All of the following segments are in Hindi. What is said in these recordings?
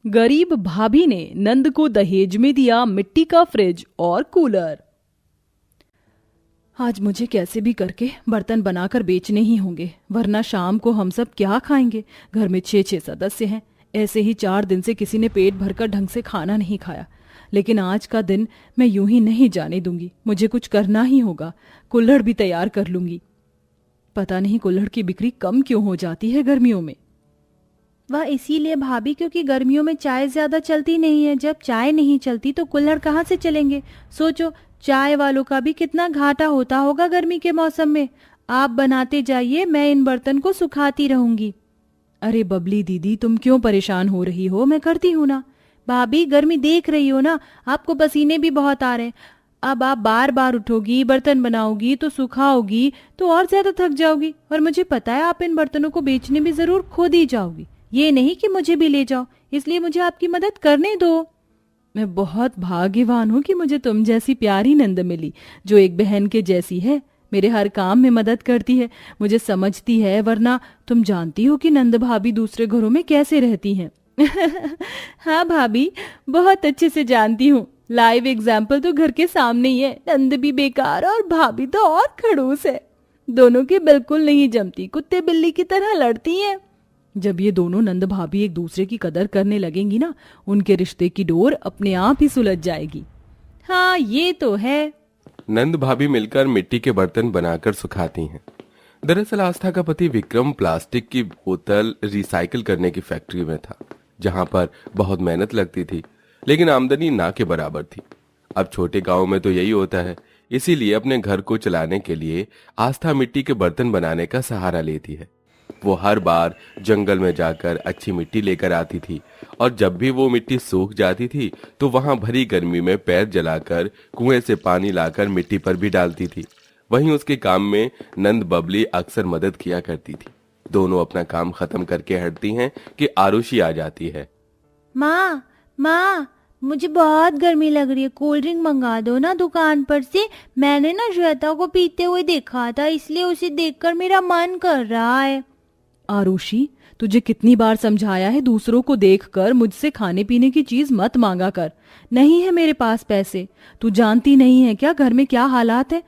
गरीब भाभी ने नंद को दहेज में दिया मिट्टी का फ्रिज और कूलर। आज मुझे कैसे भी करके बर्तन बनाकर बेचने ही होंगे, वरना शाम को हम सब क्या खाएंगे। घर में 6 सदस्य हैं। ऐसे ही 4 दिन से किसी ने पेट भरकर ढंग से खाना नहीं खाया, लेकिन आज का दिन मैं यूं ही नहीं जाने दूंगी। मुझे कुछ करना ही होगा। कुल्हड़ भी तैयार कर लूंगी। पता नहीं कुल्हड़ की बिक्री कम क्यों हो जाती है गर्मियों में। वह इसीलिए भाभी, क्योंकि गर्मियों में चाय ज्यादा चलती नहीं है। जब चाय नहीं चलती तो कुल्हड़ कहाँ से चलेंगे। सोचो, चाय वालों का भी कितना घाटा होता होगा गर्मी के मौसम में। आप बनाते जाइए, मैं इन बर्तन को सुखाती रहूंगी। अरे बबली दीदी, तुम क्यों परेशान हो रही हो? मैं करती हूँ ना। भाभी, गर्मी देख रही हो ना, आपको पसीने भी बहुत आ रहे हैं। अब आप बार बार उठोगी, बर्तन बनाओगी तो सुखाओगी तो और ज्यादा थक जाओगी। और मुझे पता है आप इन बर्तनों को बेचने भी जरूर खुद ही जाओगी। ये नहीं कि मुझे भी ले जाओ, इसलिए मुझे आपकी मदद करने दो। मैं बहुत भाग्यवान हूँ कि मुझे तुम जैसी प्यारी नंद मिली, जो एक बहन के जैसी है, मेरे हर काम में मदद करती है, मुझे समझती है। वरना तुम जानती हो कि नंद भाभी दूसरे घरों में कैसे रहती हैं। हाँ भाभी, बहुत अच्छे से जानती हूँ। लाइव एग्जाम्पल तो घर के सामने ही है। नंद भी बेकार और भाभी तो और खड़ूस है। दोनों की बिल्कुल नहीं जमती, कुत्ते बिल्ली की तरह लड़ती हैं। जब ये दोनों नंद भाभी एक दूसरे की कदर करने लगेंगी ना, उनके रिश्ते की डोर अपने आप ही सुलझ जाएगी। हाँ, ये तो है। नंद भाभी मिलकर मिट्टी के बर्तन बनाकर सुखाती हैं। दरअसल आस्था का पति विक्रम प्लास्टिक की बोतल रिसाइकिल करने की फैक्ट्री में था, जहां पर बहुत मेहनत लगती थी, लेकिन आमदनी ना के बराबर थी। अब छोटे गांव में तो यही होता है, इसीलिए अपने घर को चलाने के लिए आस्था मिट्टी के बर्तन बनाने का सहारा लेती है। वो हर बार जंगल में जाकर अच्छी मिट्टी लेकर आती थी, और जब भी वो मिट्टी सूख जाती थी तो वहां भरी गर्मी में पैर जलाकर कुएं से पानी लाकर मिट्टी पर भी डालती थी। वहीं उसके काम में नंद बबली अक्सर मदद किया करती थी। दोनों अपना काम खत्म करके हटती हैं कि आरुषि आ जाती है। माँ, मुझे बहुत गर्मी लग रही है, कोल्ड ड्रिंक मंगा दो ना दुकान पर से। मैंने ना श्वेता को पीते हुए देखा था, इसलिए उसे देखकर मेरा मन कर रहा है। आरुषि, तुझे कितनी बार समझाया है, दूसरों को देखकर मुझसे खाने पीने की चीज मत मांगा कर। नहीं है मेरे पास पैसे। तू जानती नहीं है क्या घर में क्या हालात है?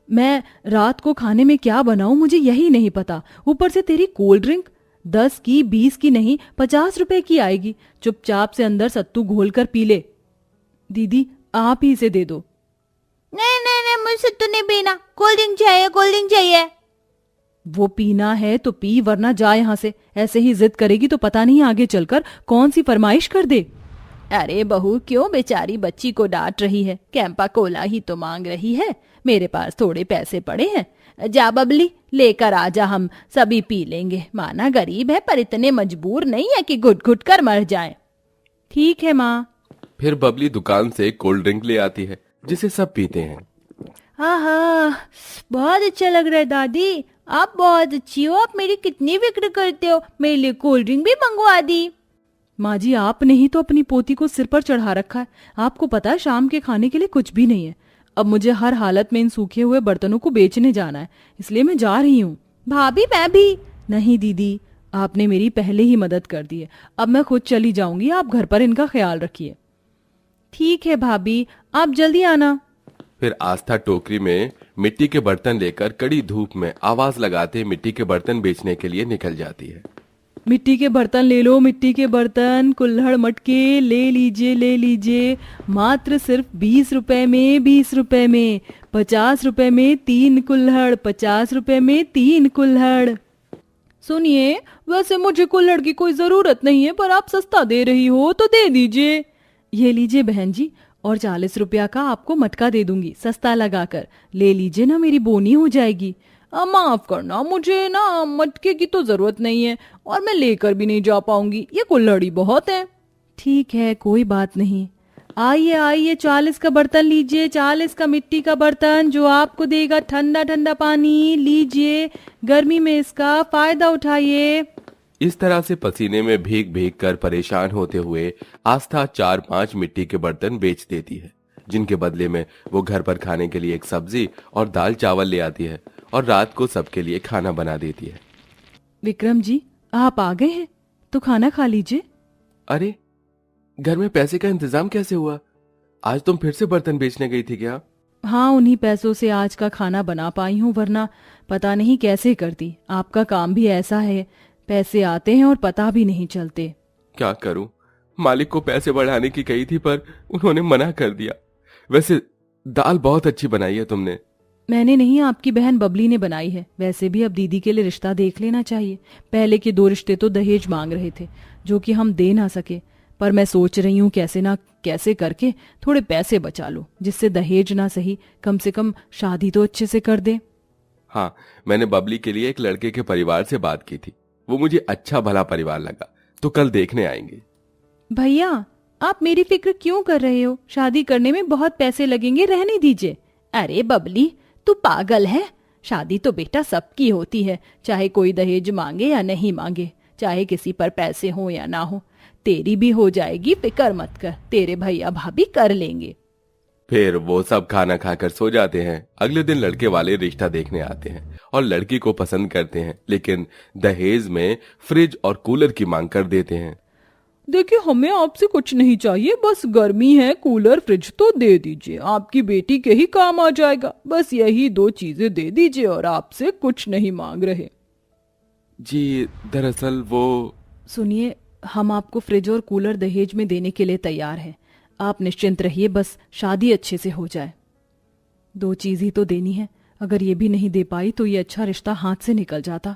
मैं रात को खाने में क्या बनाऊं मुझे यही नहीं पता। ऊपर से तेरी कोल्ड ड्रिंक 10 की 20 की नहीं 50 रुपए की आएगी। चुपचाप से अंदर सत्तू घोल कर पी ले। दीदी, आप ही इसे दे दो। नहीं नहीं नहीं, मुझे सत्तू नहीं पीना, कोल्ड ड्रिंक चाहिए, कोल्ड ड्रिंक चाहिए। वो पीना है तो पी, वरना जा यहाँ से। ऐसे ही जिद करेगी तो पता नहीं आगे चलकर कौन सी फरमाइश कर दे। अरे बहू, क्यों बेचारी बच्ची को डांट रही है? कैंपा कोला ही तो मांग रही है। मेरे पास थोड़े पैसे पड़े हैं। जा बबली, लेकर आजा, हम सभी पी लेंगे। माना गरीब है, पर इतने मजबूर नहीं है कि घुट घुट कर मर जाए। ठीक है माँ। फिर बबली दुकान से कोल्ड ड्रिंक ले आती है, जिसे सब पीते हैं। हाँ, बहुत अच्छा लग रहा है दादी, आप बहुत अच्छी हो। आप मेरी कितनी फिक्र करते हो। मेरे लिए कोल्ड ड्रिंक भी मंगवा दी। माँ जी, आपने ही तो अपनी पोती को सिर पर चढ़ा रखा है। आपको पता है शाम के खाने के लिए कुछ भी नहीं है। अब मुझे हर हालत में इन सूखे हुए बर्तनों को बेचने जाना है, इसलिए मैं जा रही हूँ। भाभी, मैं भी। नहीं दीदी, आपने मेरी पहले ही मदद कर दी है। अब मैं खुद चली जाऊंगी, आप घर पर इनका ख्याल रखिए। ठीक है भाभी, आप जल्दी आना। फिर आस्था टोकरी में मिट्टी के बर्तन लेकर कड़ी धूप में आवाज लगाते मिट्टी के बर्तन बेचने के लिए निकल जाती है। मिट्टी के बर्तन ले लो, मिट्टी के बर्तन, कुल्हड़ मटके ले लीजिए, ले लीजिए। मात्र सिर्फ 20 रुपए में, 20 रुपए में, 50 रुपए में 3 कुल्हड़, 50 रुपए में 3 कुल्हड़। सुनिए, वैसे मुझे कुल्हड़ की कोई जरूरत नहीं है, पर आप सस्ता दे रही हो तो दे दीजिए। ये लीजिए बहन जी, और 40 रुपया का आपको मटका दे दूंगी सस्ता लगाकर। ले लीजिए ना, मेरी बोनी हो जाएगी। माफ करना, मुझे ना मटके की तो जरूरत नहीं है, और मैं लेकर भी नहीं जा पाऊंगी, ये कुल्हड़ी बहुत है। ठीक है, कोई बात नहीं। आइए आइए, 40 का बर्तन लीजिए, 40 का मिट्टी का बर्तन, जो आपको देगा ठंडा ठंडा पानी। लीजिए, गर्मी में इसका फायदा उठाइए। इस तरह से पसीने में भीग भीग कर परेशान होते हुए आस्था 4-5 मिट्टी के बर्तन बेच देती है, जिनके बदले में वो घर पर खाने के लिए एक सब्जी और दाल चावल ले आती है, और रात को सबके लिए खाना बना देती है। विक्रम जी, आप आ गए हैं तो खाना खा लीजिए। अरे, घर में पैसे का इंतजाम कैसे हुआ? आज तुम फिर से बर्तन बेचने गई थी क्या? हाँ, उन्हीं पैसों से आज का खाना बना पाई हूँ, वरना पता नहीं कैसे करती। आपका काम भी ऐसा है, पैसे आते हैं और पता भी नहीं चलते। क्या करूं? मालिक को पैसे बढ़ाने की कही थी पर उन्होंने मना कर दिया। वैसे दाल बहुत अच्छी बनाई है तुमने। मैंने नहीं, आपकी बहन बबली ने बनाई है। वैसे भी अब दीदी के लिए रिश्ता देख लेना चाहिए। पहले के 2 रिश्ते तो दहेज मांग रहे थे, जो कि हम दे ना सके। पर मैं सोच रही हूँ कैसे ना कैसे करके थोड़े पैसे बचा लूं, जिससे दहेज ना सही, कम से कम शादी तो अच्छे से कर दे। हाँ, मैंने बबली के लिए एक लड़के के परिवार से बात की थी। वो मुझे अच्छा भला परिवार लगा, तो कल देखने आएंगे। भैया, आप मेरी फिक्र क्यों कर रहे हो? शादी करने में बहुत पैसे लगेंगे, रहने दीजिए। अरे बबली, तू पागल है? शादी तो बेटा सबकी होती है, चाहे कोई दहेज मांगे या नहीं मांगे, चाहे किसी पर पैसे हो या ना हो। तेरी भी हो जाएगी, फिक्र मत कर, तेरे भैया भाभी कर लेंगे। फिर वो सब खाना खाकर सो जाते हैं। अगले दिन लड़के वाले रिश्ता देखने आते हैं और लड़की को पसंद करते हैं, लेकिन दहेज में फ्रिज और कूलर की मांग कर देते हैं। देखिए, हमें आपसे कुछ नहीं चाहिए, बस गर्मी है, कूलर फ्रिज तो दे दीजिए, आपकी बेटी के ही काम आ जाएगा। बस यही 2 चीजें दे दीजिए और आपसे कुछ नहीं मांग रहे। जी, दरअसल वो... सुनिए, हम आपको फ्रिज और कूलर दहेज में देने के लिए तैयार हैं। आप निश्चिंत रहिए, बस शादी अच्छे से हो जाए। 2 चीज ही तो देनी है, अगर ये भी नहीं दे पाई तो ये अच्छा रिश्ता हाथ से निकल जाता।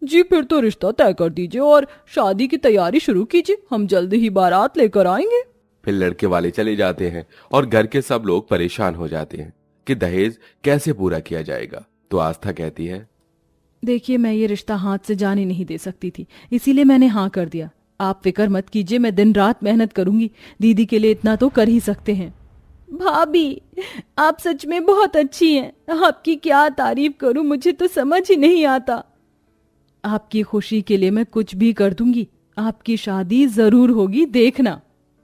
जी, फिर तो रिश्ता तय कर दीजिए और शादी की तैयारी शुरू कीजिए, हम जल्दी ही बारात लेकर आएंगे। फिर लड़के वाले चले जाते हैं और घर के सब लोग परेशान हो जाते हैं कि दहेज कैसे पूरा किया जाएगा। तो आस्था कहती है, देखिए, मैं ये रिश्ता हाथ से जाने नहीं दे सकती थी, इसीलिए मैंने हाँ कर दिया। आप फिक्र मत कीजिए, मैं दिन रात मेहनत करूंगी, दीदी के लिए इतना तो कर ही सकते हैं। भाभी, आप सच में बहुत अच्छी हैं। आपकी क्या तारीफ करूं, मुझे तो समझ ही नहीं आता। आपकी खुशी के लिए मैं कुछ भी कर दूंगी, आपकी शादी जरूर होगी, देखना।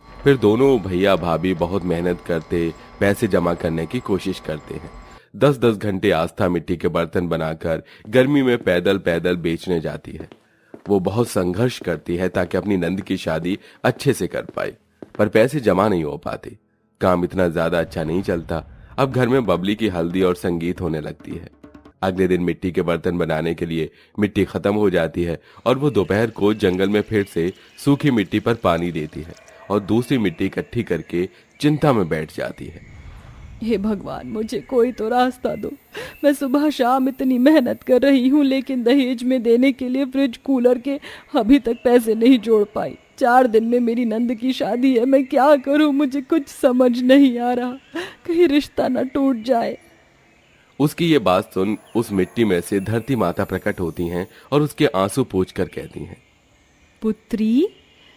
फिर दोनों भैया भाभी बहुत मेहनत करते, पैसे जमा करने की कोशिश करते हैं। 10-10 घंटे आस्था मिट्टी के बर्तन बनाकर गर्मी में पैदल पैदल बेचने जाती है। वो बहुत संघर्ष करती है ताकि अपनी नंद की शादी अच्छे से कर पाए, पर पैसे जमा नहीं हो पाते। काम इतना ज्यादा अच्छा नहीं चलता। अब घर में बबली की हल्दी और संगीत होने लगती है। अगले दिन मिट्टी के बर्तन बनाने के लिए मिट्टी खत्म हो जाती है और वो दोपहर को जंगल में फिर से सूखी मिट्टी पर पानी देती है और दूसरी मिट्टी इकट्ठी करके चिंता में बैठ जाती है। हे भगवान, मुझे कोई तो रास्ता दो। मैं सुबह शाम इतनी मेहनत कर रही हूँ, लेकिन दहेज में देने के लिए फ्रिज कूलर के अभी तक पैसे नहीं जोड़ पाई। 4 दिन में मेरी नंद की शादी है, मैं क्या करूँ? मुझे कुछ समझ नहीं आ रहा, कहीं रिश्ता न टूट जाए। उसकी ये बात सुन उस मिट्टी में से धरती माता प्रकट होती हैं और उसके आंसू पोंछकर कहती हैं, पुत्री,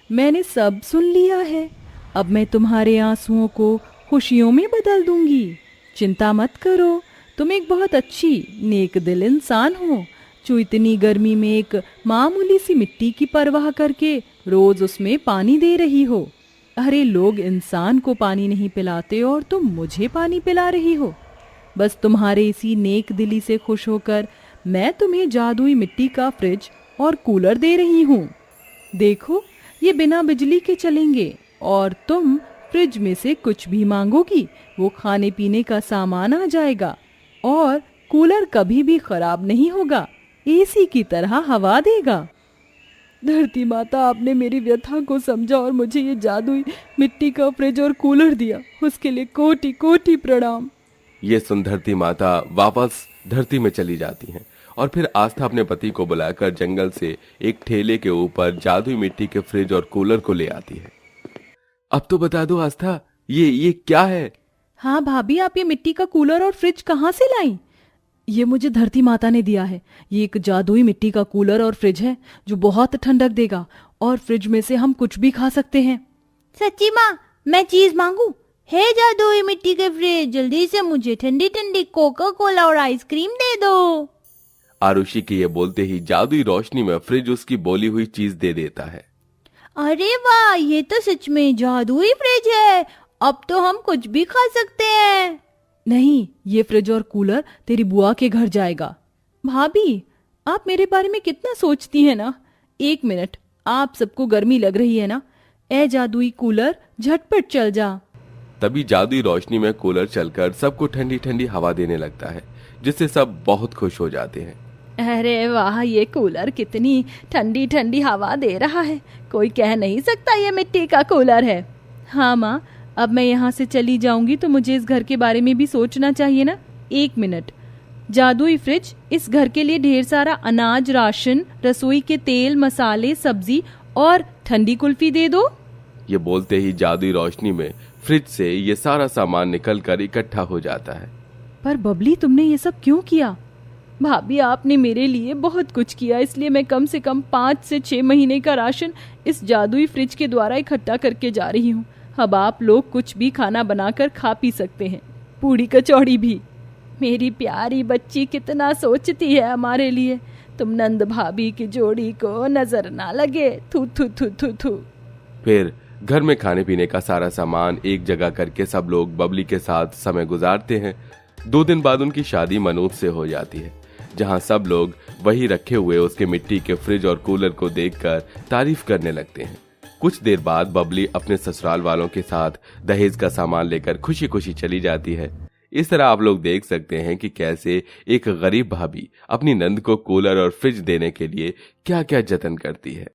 मैंने सब सुन लिया है। अब मैं तुम्हारे आंसुओं को खुशियों में बदल दूंगी। चिंता मत करो, तुम एक बहुत अच्छी नेक दिल इंसान हो, जो इतनी गर्मी में एक मामूली सी मिट्टी की परवाह करके रोज उसमें पानी दे रही हो। अरे, लोग इंसान को पानी नहीं पिलाते और तुम मुझे पानी पिला रही हो। बस तुम्हारे इसी नेक दिली से खुश होकर मैं तुम्हें जादुई मिट्टी का फ्रिज और कूलर दे रही हूँ। देखो, ये बिना बिजली के चलेंगे और तुम फ्रिज में से कुछ भी मांगोगी वो खाने पीने का सामान आ जाएगा, और कूलर कभी भी खराब नहीं होगा, एसी की तरह हवा देगा। धरती माता, आपने मेरी व्यथा को समझा और मुझे ये जादुई मिट्टी का फ्रिज और कूलर दिया, उसके लिए कोटि कोटि प्रणाम। ये सुन धरती माता वापस धरती में चली जाती हैं और फिर आस्था अपने पति को बुलाकर जंगल से एक ठेले के ऊपर जादुई मिट्टी के फ्रिज और कूलर को ले आती है। अब तो बता दो आस्था, ये क्या है? हाँ भाभी, आप ये मिट्टी का कूलर और फ्रिज कहाँ से लाई? ये मुझे धरती माता ने दिया है। ये एक जादुई मिट्टी का कूलर और फ्रिज है जो बहुत ठंडक देगा, और फ्रिज में से हम कुछ भी खा सकते हैं। सच्ची माँ, मैं चीज मांगू? हे जादुई मिट्टी के फ्रिज, जल्दी से मुझे ठंडी ठंडी कोका कोला और आइसक्रीम दे दो। आरुषि के ये बोलते ही जादुई रोशनी में फ्रिज उसकी बोली हुई चीज दे देता है। अरे वाह, ये तो सच में जादुई फ्रिज है, अब तो हम कुछ भी खा सकते हैं। नहीं, ये फ्रिज और कूलर तेरी बुआ के घर जाएगा। भाभी, आप मेरे बारे में कितना सोचती हैं ना। 1 मिनट, आप सबको गर्मी लग रही है ना, ए जादुई कूलर झटपट चल जा। तभी जादुई रोशनी में कूलर चलकर सबको ठंडी ठंडी हवा देने लगता है, जिससे सब बहुत खुश हो जाते हैं। अरे वाह, ये कूलर कितनी ठंडी ठंडी हवा दे रहा है, कोई कह नहीं सकता ये मिट्टी का कूलर है। हाँ माँ, अब मैं यहाँ से चली जाऊंगी तो मुझे इस घर के बारे में भी सोचना चाहिए ना। 1 मिनट, जादुई फ्रिज, इस घर के लिए ढेर सारा अनाज, राशन, रसोई के तेल, मसाले, सब्जी और ठंडी कुल्फी दे दो। ये बोलते ही जादुई रोशनी में फ्रिज से ये सारा सामान निकलकर इकट्ठा हो जाता है। पर बबली, तुमने ये सब क्यों किया? भाभी, आपने मेरे लिए बहुत कुछ किया, इसलिए मैं कम से कम 5 से 6 महीने का राशन इस जादुई फ्रिज के द्वारा इकट्ठा करके जा रही हूँ। अब आप लोग कुछ भी खाना बनाकर खा पी सकते हैं, पूड़ी कचौड़ी भी। मेरी प्यारी बच्ची कितना सोचती है हमारे लिए। तुम नंद भाभी की जोड़ी को नजर ना लगे। थू थू थू थू थू। फिर घर में खाने पीने का सारा सामान एक जगह करके सब लोग बबली के साथ समय गुजारते हैं। 2 दिन बाद उनकी शादी मनोज से हो जाती है, जहां सब लोग वही रखे हुए उसके मिट्टी के फ्रिज और कूलर को देखकर तारीफ करने लगते हैं। कुछ देर बाद बबली अपने ससुराल वालों के साथ दहेज का सामान लेकर खुशी खुशी चली जाती है। इस तरह आप लोग देख सकते हैं कि कैसे एक गरीब भाभी अपनी नंद को कूलर और फ्रिज देने के लिए क्या क्या जतन करती है।